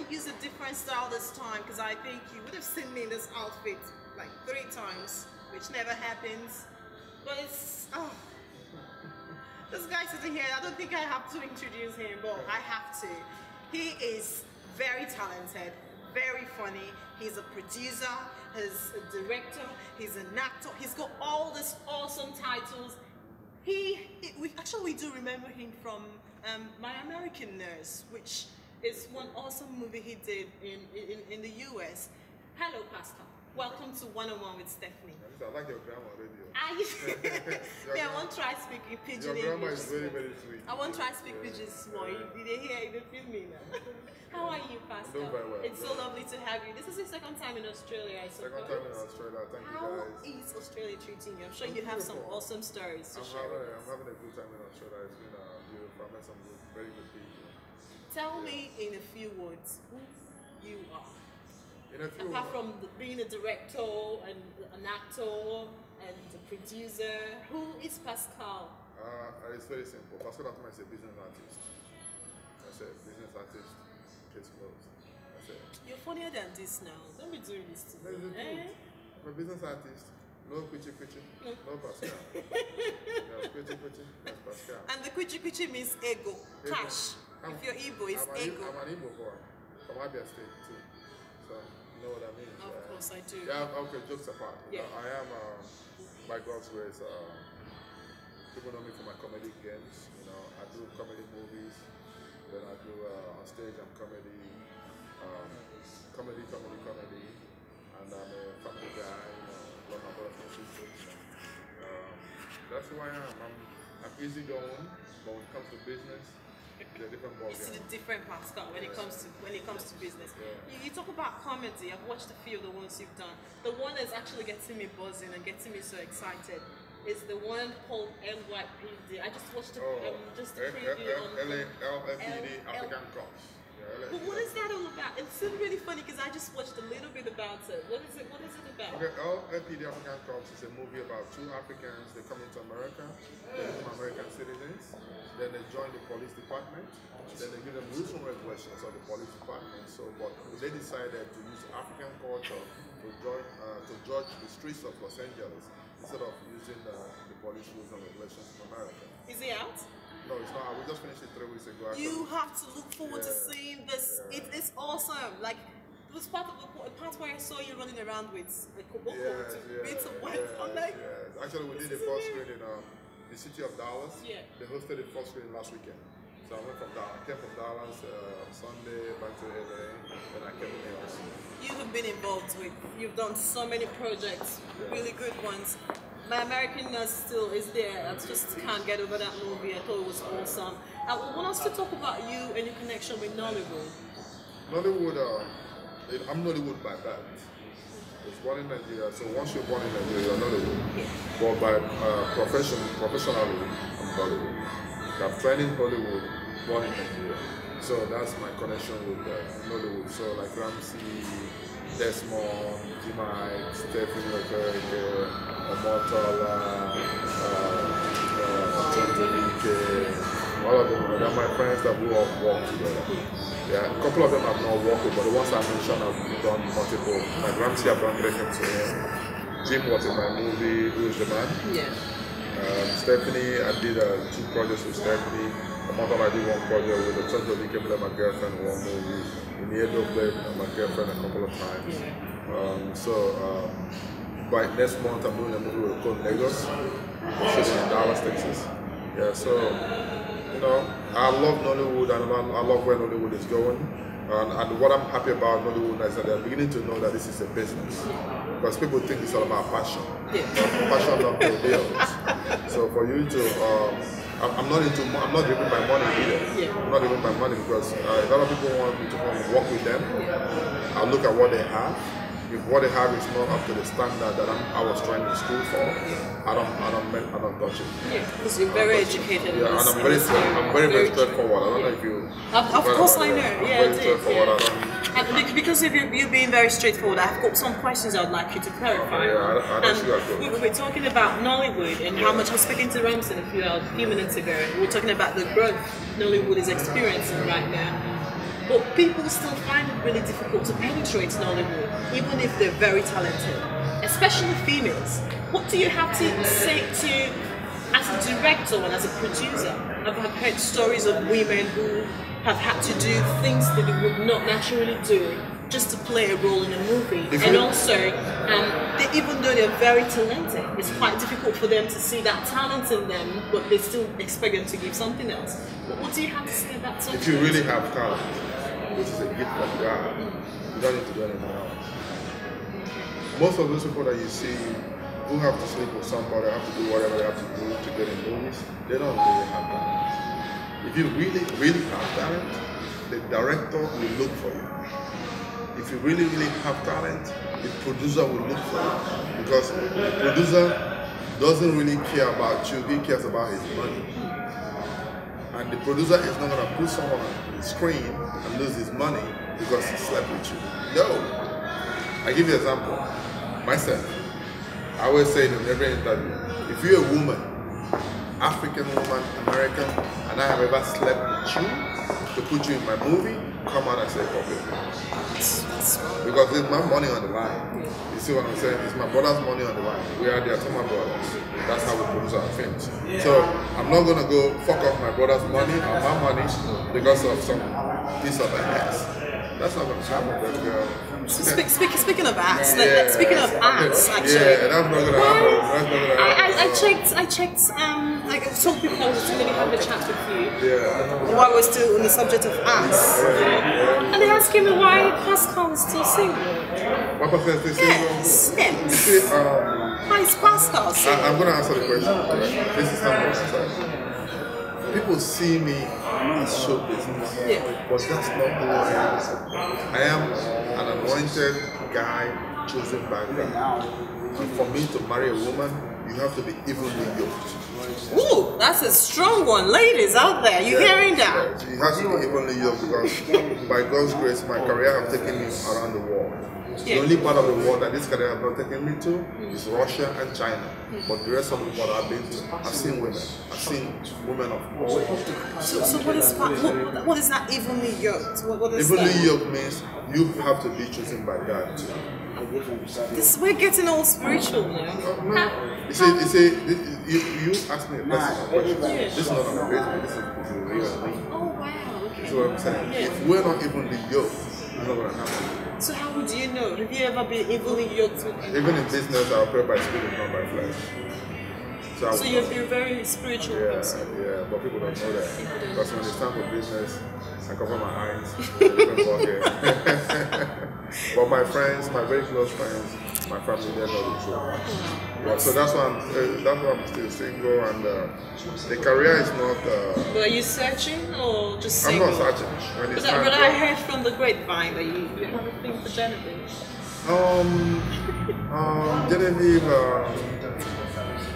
use a different style this time because I think you would have seen me in this outfit like 3 times, which never happens. But it's, oh, this guy sitting here, I don't think I have to introduce him, but I have to. He is very talented, very funny. He's a producer, he's a director, he's an actor. He's got all these awesome titles. We do remember him from My American Nurse, which is one awesome movie he did in the US. Hello, Pascal. Welcome to One-on-One with Stephanie. I like your grammar already. Yeah, I won't try speaking pidgin English. Your grammar is very, very sweet. I won't try speak pidgin small. You didn't hear, you didn't feel me now. How are you, Pascal? I'm doing very well. It's so lovely to have you. This is your second time in Australia, I suppose. Second time in Australia. Thank you guys. How is Australia treating you? I'm sure you have some awesome stories to share. I'm having a good time in Australia. It's been beautiful. I met some very good people. Tell me in a few words who you are. Apart from being a director and an actor and a producer, who is Pascal? It's very simple. Pascal Atuma is a business artist. I said business artist, case closed. I said. You're funnier than this now. Don't be doing this to me. I'm a business artist. No kuchi kuchi. No Pascal. No kuchi kuchi. That's Pascal. And the kuchi kuchi means ego, cash. If you're Igbo, it's ego. I'm an Igbo boy from Abia State too. So you know what I mean? Of course I do. Yeah, okay, jokes apart. Yeah. I am, by God's grace, people know me for my comedy games. You know, I do comedy movies. Then I do on stage, I'm comedy. And I'm a family guy. You know, love my brothers and sisters. That's who I am. I'm easygoing, but when it comes to business, it's a different ballgame. It's a different Pascal when it comes to business. Yeah. You talk about comedy. I've watched a few of the ones you've done. The one that's actually getting me buzzing and getting me so excited is the one called NYPD. I just watched just a preview on LFPD African Cops. But what is that all about? It seemed really funny because I just watched a little bit about it. What is it about? Okay, LFPD African Cops is a movie about 2 Africans. They come into America. They become American citizens. Then they join the police department. Then they give them rules and regulations of the police department. So, but they decided to use African culture to judge the streets of Los Angeles instead of using the police rules and regulations in America. Is it out? No, it's not. We just finished it 3 weeks ago. You have to look forward to seeing this. It is awesome. Like, it was part where I saw you running around with a koboko bits of white. I'm like, actually, we did the first screen in the city of Dallas. Yeah. They hosted the first screen last weekend. So I went from Dallas. I came from Dallas Sunday back to LA, and I came to New York. You have been involved with. You've done so many projects, really good ones. My American Nurse still is there. I just can't get over that movie. I thought it was awesome. I want us to talk about you and your connection with Nollywood. Nollywood, I'm Nollywood by birth. I was born in Nigeria, so once you're born in Nigeria, you're Nollywood. Yeah. But by professionally, I'm Bollywood. I've trained in Hollywood, born in Nigeria. So that's my connection with Nollywood. So like Ramsey, Desmond, Jimai, Stephen Leclerc, Omotola, all of them, they're my friends that we all work together. Yeah, a couple of them I've not worked with, but the ones I mentioned I've done multiple. Like Ramsey, I've done Breaking to him. Jim was in my movie, Who is the Man? Yeah. Stephanie, I did 2 projects with Stephanie. Omotola, I did 1 project with the Church of Ike, my girlfriend, 1 movie. In the Edo played my girlfriend a couple of times. By next month, I'm doing a movie with Code Lagos, shooting in Dallas, Texas. Yeah, so, you know, I love Nollywood and I love where Nollywood is going. And what I'm happy about Nollywood is that they're beginning to know that this is a business. Because people think it's all about passion. Passion not pay bills. So for you to, I'm not giving my money either. I'm not giving my money because a lot of people want me to come and work with them. I look at what they have. If what they have is not up to the standard that I was trying in school for, I don't touch it. Yeah, because you're very educated. Yeah, and I'm very straightforward. I don't know if you. Of course I know. Yeah, I did. Because of you being very straightforward, I've got some questions I would like you to clarify. We're talking about Nollywood and how much I was speaking to Ramsey a few minutes ago. We're talking about the growth Nollywood is experiencing right now. but people still find it really difficult to penetrate Nollywood, even if they're very talented, especially females. What do you have to say to, as a director and as a producer? I've heard stories of women who have had to do things that they would not naturally do just to play a role in a movie. And also, even though they're very talented, it's quite difficult for them to see that talent in them, but they still expect them to give something else. What do you have to say about something? If you really have talent, which is a gift from God, you don't need to do anything else. Most of those people that you see who have to sleep with somebody, have to do whatever they have to do to get in movies, they don't really have talent. If you really, really have talent, the director will look for you. If you really, really have talent, the producer will look for you. Because the producer doesn't really care about you, he cares about his money. And the producer is not going to put someone on the screen and lose his money because he slept with you. No. I give you an example. Myself. I always say in every interview, if you're a woman, African woman, American, and I have ever slept with you to put you in my movie, come out and say it publicly. Because it's my money on the line. You see what I'm saying? It's my brother's money on the line. We are the Atuma brothers. That's how we produce our films. So I'm not gonna go fuck off my brother's money or my money because of some piece of ass. That's not gonna happen, baby girl. Speaking of ass, speaking of ass, actually. Yeah, that's not gonna happen. That's not gonna happen. I checked. I told people I was going to have a chat with you. Yeah. While we're still on the subject of ass, and they asking me why Pascal is still single. Why Pascal is still single? Yes. You see, why is Pascal single? I'm gonna answer the question. Right? This is something I'm sorry. People see me as show business, but that's not who I am. I am an anointed guy chosen by God. And for me to marry a woman, you have to be evenly yoked. Ooh, that's a strong one. Ladies out there, you hearing that? Yeah, you have to be evenly yoked because by God's grace, my career has taken me around the world. The only part of the world that this career has not taken me to is Russia and China. But the rest of the world I've been to, I've seen women. I've seen women of all types. So what is that evenly yoked? What is evenly that? yoked means you have to be chosen by God too. We're getting all spiritual now. No. You see, you asked me a personal question. This is not on the Facebook, this is a real thing. Oh wow, okay. That's what I'm saying. If we're not evenly yoked, it's not going to happen. So how would you know? Have you ever been evenly yoked with anyone? Even in business, I operate by spirit, not by flesh. So you're very spiritual person. Yeah, but people don't know that. Because when it's time for business, I cover my eyes. But my friends, my very close friends, my family, they know the truth. Yeah, so that's why I'm still single, and the career is not. But are you searching or just single? I'm not searching. But I heard from the grapevine that you have a thing for Genevieve. Genevieve.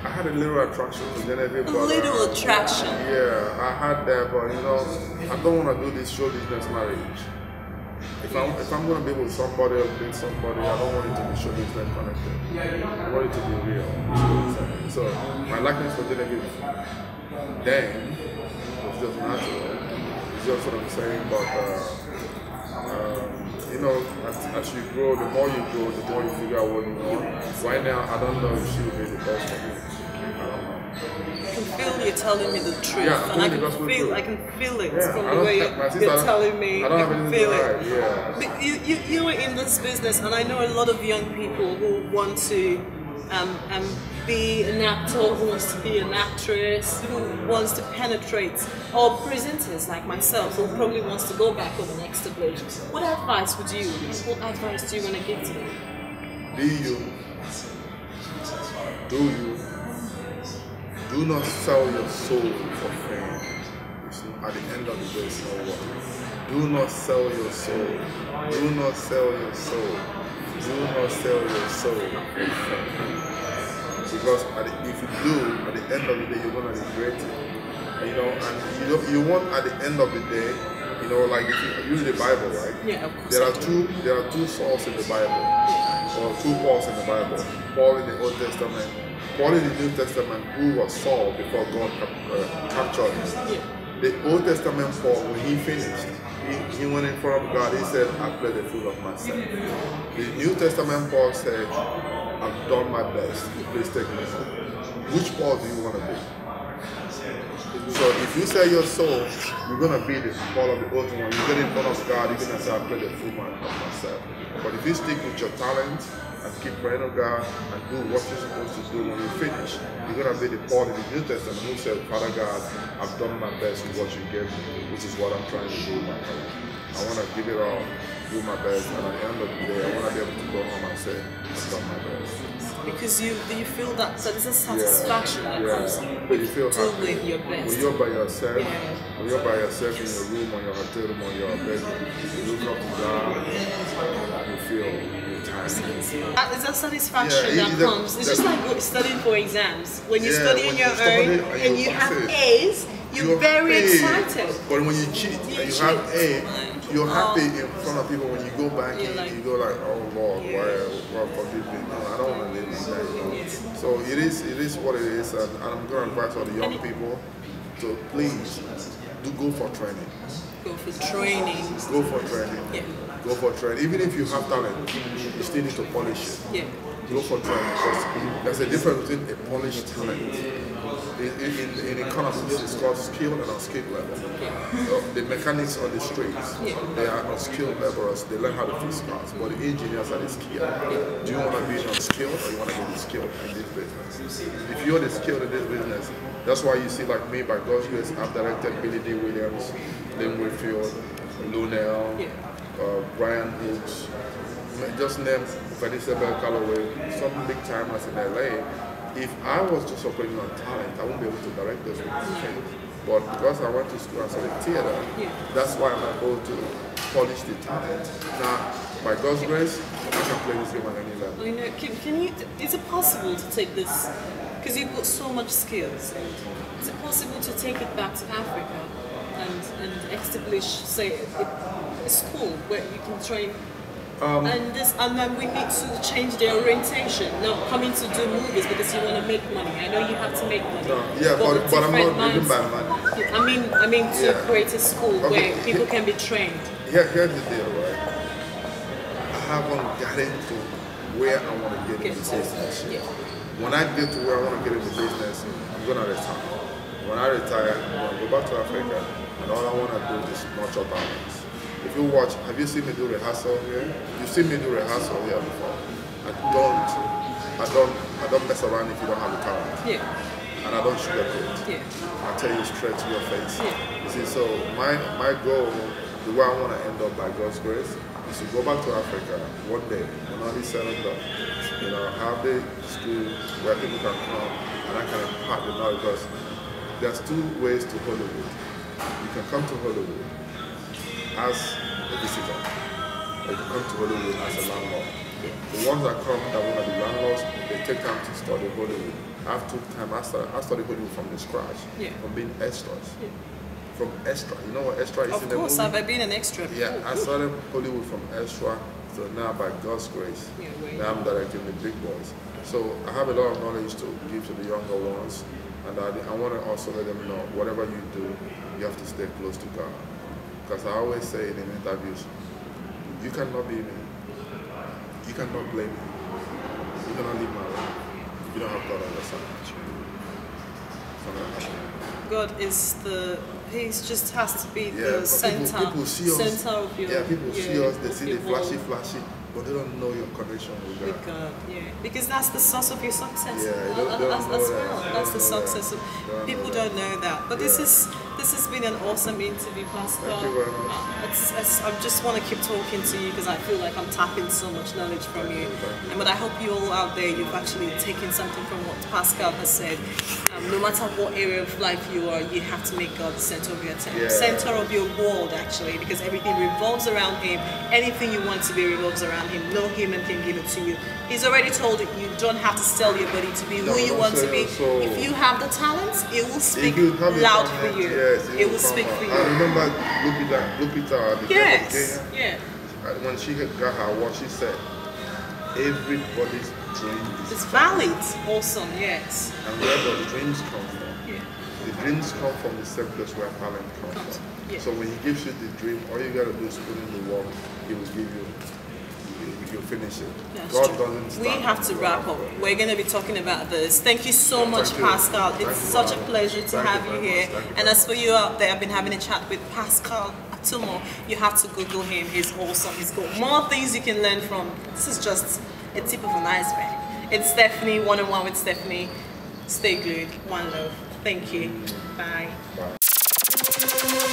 I had a little attraction to Genevieve. A little attraction. Yeah, I had that, but you know, I don't want to do this show business marriage. If I'm going to be with somebody or meet somebody, I don't want it to be show business connected. I want it to be real. So my likeness for Genevieve then was just natural. It's just what I'm saying, but you know, as you grow, the more you grow, the more you figure out what you want. Right now, I don't know if she will be the best for me. I can feel you're telling me the truth, yeah, and I can feel it from the way you're telling me. I can feel it. Yeah. You were in this business, and I know a lot of young people who want to be an actor, who wants to be an actress, who wants to penetrate, or presenters like myself, who probably wants to go back on the next stage. What advice do you want to give to them? Be you. Do you. Do not sell your soul for fame. At the end of the day, it's not worth it. Do not sell your soul. Do not sell your soul. Do not sell your soul for fame. Because if you do, at the end of the day, you're gonna regret it. You know, and you want at the end of the day, you know, like if you read the Bible, right? Yeah, of course. There are two Sauls in the Bible, or two Pauls in the Bible. Paul in the Old Testament, Paul in the New Testament, who was Saul before God captured him. Yeah. The Old Testament Paul, when he finished, he went in front of God. He said, I play the fool of myself. The New Testament Paul said, I've done my best. Please take me home. Which Paul do you want to be? So if you say your soul, you're going to be the Paul of the old one. You get in front of God, you're going to say, I play the fool of myself. But if you stick with your talent and keep praying to God and do what you're supposed to do when you finish, you're going to be the Paul in the New Testament who said, Father God, I've done my best with what you gave me, which is what I'm trying to do in my life. I want to give it all, do my best, and at the end of the day, I want to be able to go home and say, I've done my best. Because you feel that, so there's a satisfaction that comes with doing your best. When you're by yourself, when you're by yourself in your room, or your hotel room, or your bedroom, you look up to God, you feel your time. There's a satisfaction that comes. It's just like studying for exams. When you study on your own and you have A's, you're very excited. But when you cheat and you have A, you're happy in front of people. When you go back and you go like, oh Lord, why forgive me? No, I don't want to live like that. You know? So it is what it is, and I'm going to advise all the young people to please do go for training. Go for training. Go for training. Yeah. Go for training. Even if you have talent, you still need to polish it. Yeah. Go for training, because there's a difference between a polished talent. In economics, it's called skilled and unskilled level. So the mechanics on the streets, they are unskilled laborers. They learn how to fix cars, but the engineers are the skilled. Do you want to be unskilled, or you want to be the skilled in this business? If you're the skilled in this business, that's why you see, like me, by God's grace, I've directed Billy D. Williams, Lynn Whitfield, Lunel, Brian Hooks, just name Vanessa Bell Calloway, some big timers in LA. If I was just operating on talent, I wouldn't be able to direct those films. But because I went to school and studied theater, that's why I'm able to polish the talent. Now, by God's grace, I can play this game at any level. I know. Can you? Is it possible to take this? Because you've got so much skills. Is it possible to take it back to Africa and establish, say, a school where you can train? And then we need to change their orientation, not coming to do movies because you want to make money. I know you have to make money. But I'm not driven by money. I mean to create a school where people can be trained. Here's the deal, right? I haven't gotten to where I want to get in the business. Yeah. When I get to where I want to get in the business, I'm going to retire. When I retire, I'm going to go back to Africa, and all I want to do is nurture talents. If you watch, have you seen me do rehearsal here? You've seen me do rehearsal here before. I don't mess around if you don't have the talent. Yeah. And I don't sugarcoat. Yeah. I tell you straight to your face. Yeah. You see, so my goal, the way I want to end up by God's grace, is to go back to Africa one day when all is said and done. You know, have the school where people can come and I can impart the knowledge, because there's two ways to Hollywood. You can come to Hollywood as a visitor, or you come to Hollywood as a landlord. The ones that come that want to be landlords, they take time to study Hollywood. I took time, I studied Hollywood from the scratch, from being extras. From extra, you know what extra is in the movie? Of course, I've been an extra before. Yeah, I started Hollywood from extra, so now by God's grace, now I'm directing the big boys. So I have a lot of knowledge to give to the younger ones, and I want to also let them know, whatever you do, you have to stay close to God. Because I always say in interviews, you cannot be me. You cannot blame me. You cannot live my life. You don't have God on your side. God is He just has to be the center. People see us. Center of your. People see us. They see the flashy, but they don't know your connection with God. With God, because that's the source of your success. That's the success of people don't know that. But this has been an awesome interview, Pascal. Thank you very much. I just want to keep talking to you because I feel like I'm tapping so much knowledge from you. But I hope you all out there, you've actually taken something from what Pascal has said. No matter what area of life you are, you have to make God the center of your attention, center of your world, actually, because everything revolves around Him. Anything you want to be revolves around Him. No human can give it to you. He's already told you you don't have to sell your body to be who you want to be. If you have the talents, it will speak loud for you. It will speak for you. I remember Lupita, the when she got her award, she said, everybody's dream is valid. Awesome, yes. And where does dreams come from? The dreams come from the same place where talent comes from. you. So when he gives you the dream, all you gotta do is put in the work. He will give you. You'll finish it. That's God true. doesn't stand. We have to wrap up. We're going to be talking about this. Thank you so much, you. Pascal. Thank It's you, such a Mara. pleasure to Thank have you you very here. much. Thank you And very as for you out there, I've been having a chat with Pascal Atuma. You have to Google him. He's awesome. He's got more things you can learn from. This is just a tip of an iceberg. It's Stephanie, one-on-one with Stephanie. Stay glued. One love. Thank you. Bye. Bye.